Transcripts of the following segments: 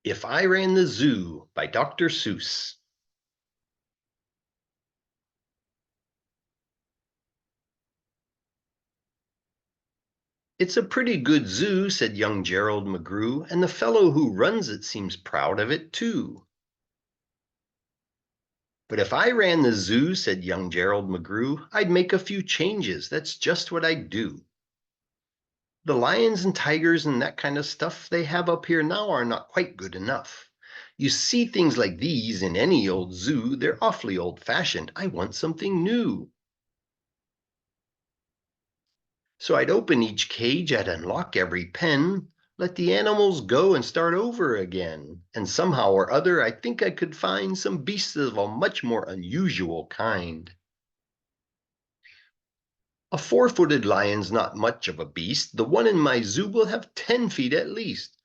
If I Ran the Zoo by Dr. Seuss. It's a pretty good zoo, said young Gerald McGrew, and the fellow who runs it seems proud of it, too. But if I ran the zoo, said young Gerald McGrew, I'd make a few changes. That's just what I'd do. The lions and tigers and that kind of stuff they have up here now are not quite good enough. You see things like these in any old zoo, they're awfully old-fashioned. I want something new. So I'd open each cage, I'd unlock every pen, let the animals go and start over again. And somehow or other, I think I could find some beasts of a much more unusual kind. A four-footed lion's not much of a beast. The one in my zoo will have 10 feet at least.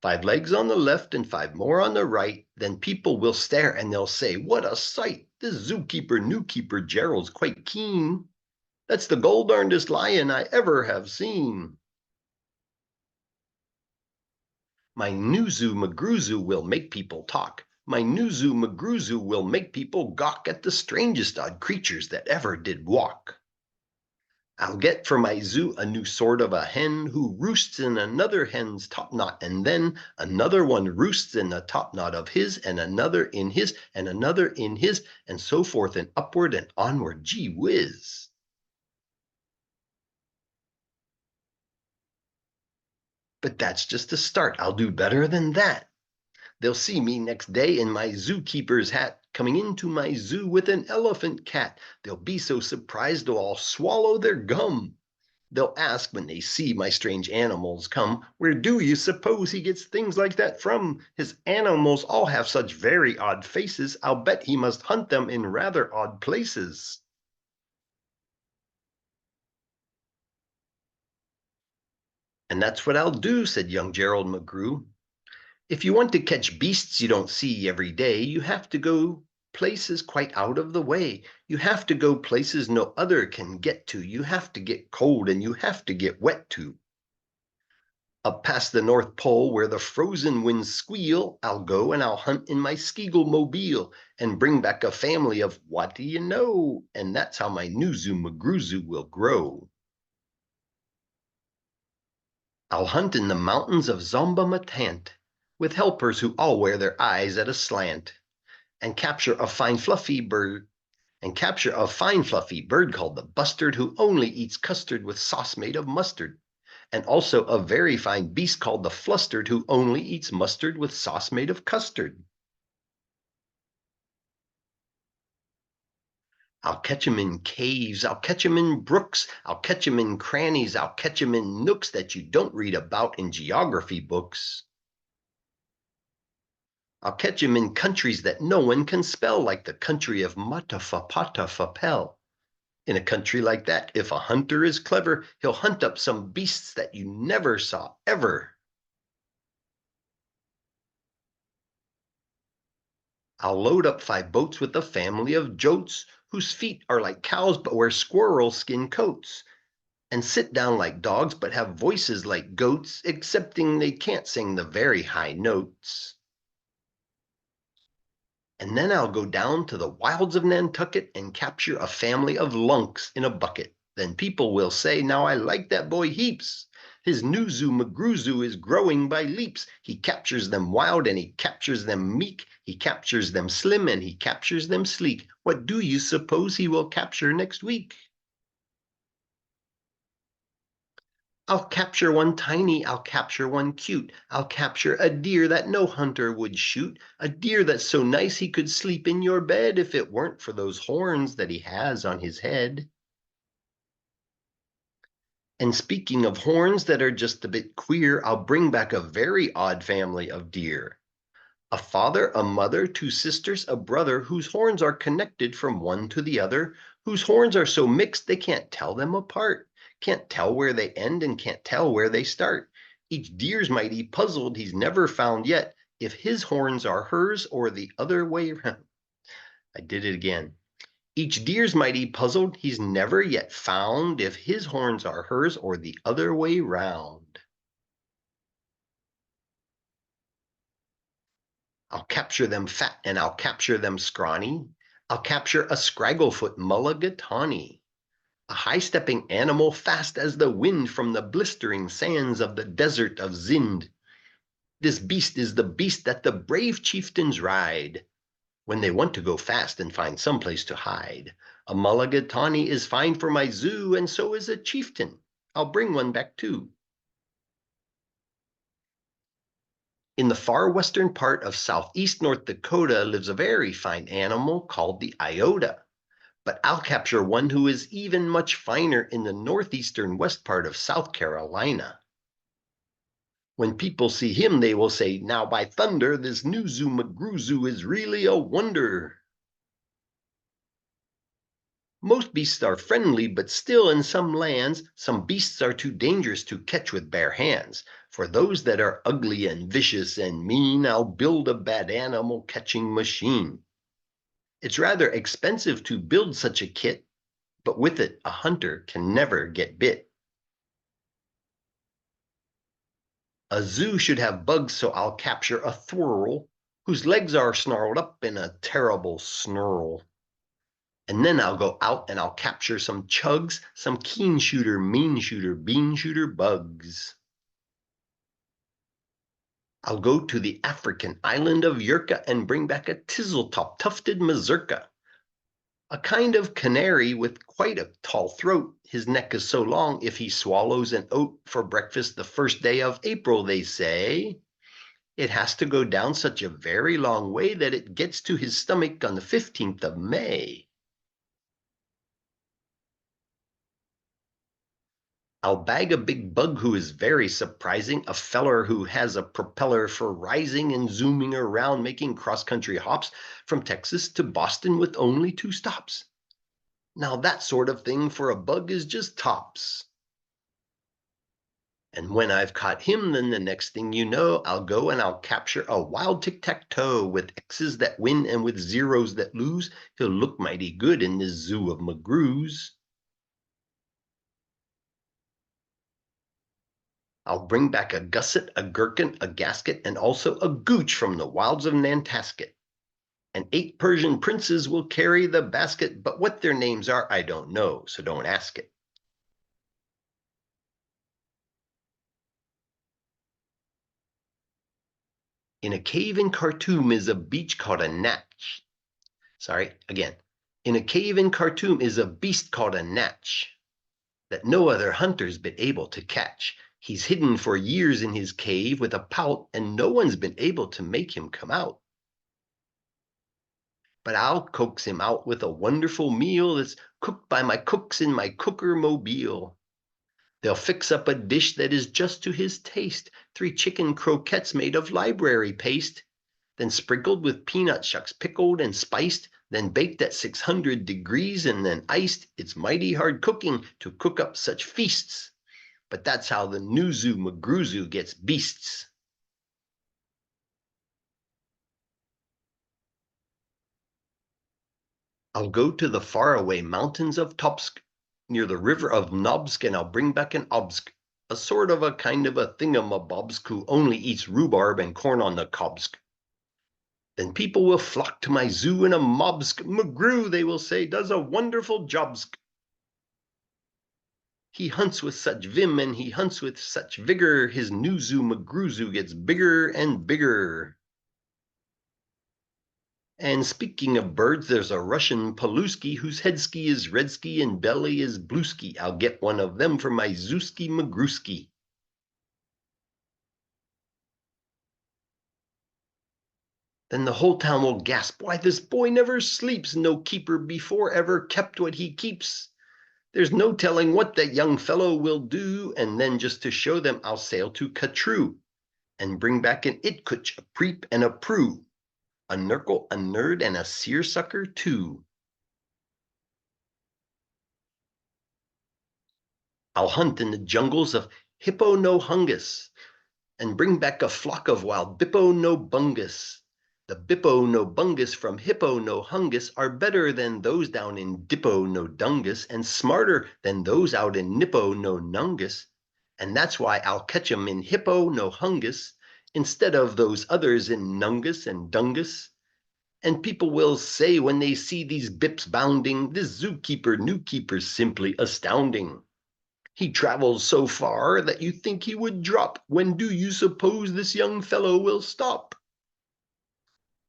5 legs on the left and 5 more on the right. Then people will stare and they'll say, what a sight! This zookeeper, new keeper Gerald's quite keen. That's the gol-darndest lion I ever have seen. My new zoo McGrew will make people talk. My new zoo McGrew will make people gawk at the strangest odd creatures that ever did walk. I'll get for my zoo a new sort of a hen who roosts in another hen's topknot, and then another one roosts in the topknot of his, and another in his, and another in his, and so forth and upward and onward. Gee whiz. But that's just a start. I'll do better than that. They'll see me next day in my zookeeper's hat, coming into my zoo with an elephant cat. They'll be so surprised they'll all swallow their gum. They'll ask when they see my strange animals come, where do you suppose he gets things like that from? His animals all have such very odd faces. I'll bet he must hunt them in rather odd places. And that's what I'll do, said young Gerald McGrew. If you want to catch beasts you don't see every day, you have to go places quite out of the way. You have to go places no other can get to. You have to get cold and you have to get wet too. Up past the North Pole where the frozen winds squeal, I'll go and I'll hunt in my Skeagle mobile and bring back a family of what do you know? And that's how my new zoo McGrew will grow. I'll hunt in the mountains of Zomba-Matant with helpers who all wear their eyes at a slant and capture a fine fluffy bird called the bustard who only eats custard with sauce made of mustard, and also a very fine beast called the flustered who only eats mustard with sauce made of custard. I'll catch 'em in caves, I'll catch 'em in brooks, I'll catch 'em in crannies, I'll catch 'em in nooks that you don't read about in geography books. I'll catch 'em in countries that no one can spell, like the country of Matafapatafapel. In a country like that, if a hunter is clever, he'll hunt up some beasts that you never saw ever. I'll load up 5 boats with a family of jotes whose feet are like cows but wear squirrel skin coats, and sit down like dogs but have voices like goats, excepting they can't sing the very high notes. And then I'll go down to the wilds of Nantucket and capture a family of lunks in a bucket. Then people will say, now I like that boy heaps. His new zoo McGrew is growing by leaps. He captures them wild and he captures them meek. He captures them slim and he captures them sleek. What do you suppose he will capture next week? I'll capture one tiny, I'll capture one cute. I'll capture a deer that no hunter would shoot. A deer that's so nice he could sleep in your bed if it weren't for those horns that he has on his head. And speaking of horns that are just a bit queer, I'll bring back a very odd family of deer. A father, a mother, 2 sisters, a brother, whose horns are connected from one to the other, whose horns are so mixed they can't tell them apart, can't tell where they end and can't tell where they start. Each deer's mighty puzzled, he's never found yet if his horns are hers or the other way around. I did it again. Each deer's mighty puzzled, he's never yet found if his horns are hers or the other way round. I'll capture them fat and I'll capture them scrawny. I'll capture a scragglefoot mulligatawny, a high-stepping animal fast as the wind from the blistering sands of the desert of Zind. This beast is the beast that the brave chieftains ride when they want to go fast and find some place to hide. A mulligatawny is fine for my zoo, and so is a chieftain. I'll bring one back too. In the far western part of southeast North Dakota lives a very fine animal called the iota. But I'll capture one who is even much finer in the northeastern west part of South Carolina. When people see him, they will say, "Now by thunder, this new zoo McGrew is really a wonder." Most beasts are friendly, but still in some lands, some beasts are too dangerous to catch with bare hands. For those that are ugly and vicious and mean, I'll build a bad animal catching machine. It's rather expensive to build such a kit, but with it, a hunter can never get bit. A zoo should have bugs, so I'll capture a thwirl whose legs are snarled up in a terrible snarl. And then I'll go out and I'll capture some chugs, some keen shooter, mean shooter, bean shooter bugs. I'll go to the African island of Yurka and bring back a tizzle-top tufted mazurka, a kind of canary with quite a tall throat. His neck is so long if he swallows an oat for breakfast the first day of April, they say, it has to go down such a very long way that it gets to his stomach on the 15th of May. I'll bag a big bug who is very surprising, a feller who has a propeller for rising and zooming around, making cross-country hops from Texas to Boston with only 2 stops. Now that sort of thing for a bug is just tops. And when I've caught him, then the next thing you know, I'll go and I'll capture a wild tic-tac-toe with X's that win and with zeros that lose. He'll look mighty good in this zoo of McGrews. I'll bring back a gusset, a gherkin, a gasket, and also a gooch from the wilds of Nantasket. And 8 Persian princes will carry the basket, but what their names are, I don't know, so don't ask it. In a cave in Khartoum is a beach called a natch. In a cave in Khartoum is a beast called a natch that no other hunter's been able to catch. He's hidden for years in his cave with a pout, and no one's been able to make him come out. But I'll coax him out with a wonderful meal that's cooked by my cooks in my cooker mobile. They'll fix up a dish that is just to his taste, 3 chicken croquettes made of library paste, then sprinkled with peanut shucks pickled and spiced, then baked at 600 degrees and then iced. It's mighty hard cooking to cook up such feasts, but that's how the new zoo McGrew gets beasts. I'll go to the faraway mountains of Topsk, near the river of Nobsk, and I'll bring back an obsk, a sort of a kind of a thingamabobsk who only eats rhubarb and corn on the cobsk. Then people will flock to my zoo in a mobsk. McGrew, they will say, does a wonderful jobsk. He hunts with such vim and he hunts with such vigor. His new zoo McGrew gets bigger and bigger. And speaking of birds, there's a Russian Paluski whose head ski is red ski and belly is blue ski. I'll get one of them for my Zooski McGrewski. Then the whole town will gasp, "Why, this boy never sleeps. No keeper before ever kept what he keeps. There's no telling what that young fellow will do." And then just to show them, I'll sail to Katru and bring back an Itkutch, a Preep, and a Prue, a Nurgle, a Nerd, and a Seersucker too. I'll hunt in the jungles of Hippo no Hungus and bring back a flock of wild Bippo no Bungus. The Bippo no Bungus from Hippo no Hungus are better than those down in Dippo no Dungus and smarter than those out in Nippo no Nungus. And that's why I'll catch 'em in Hippo no Hungus instead of those others in Nungus and Dungus. And people will say when they see these bips bounding, this zookeeper, new keeper's simply astounding. He travels so far that you think he would drop. When do you suppose this young fellow will stop?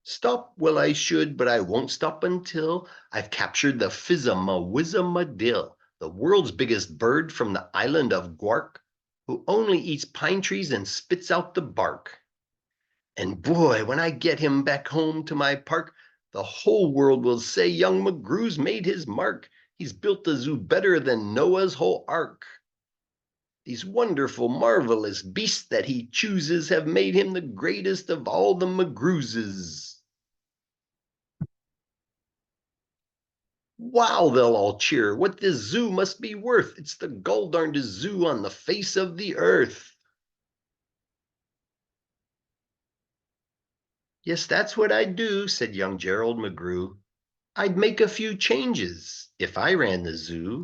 Stop? Well, I should, but I won't stop until I've captured the Fizzamaddill, the world's biggest bird from the island of Gwark, who only eats pine trees and spits out the bark. And boy, when I get him back home to my park, the whole world will say young McGrew's made his mark. He's built the zoo better than Noah's whole ark. These wonderful, marvelous beasts that he chooses have made him the greatest of all the McGrewses. Wow, they'll all cheer. What this zoo must be worth. It's the gall darndest zoo on the face of the earth. Yes, that's what I'd do, said young Gerald McGrew. I'd make a few changes if I ran the zoo.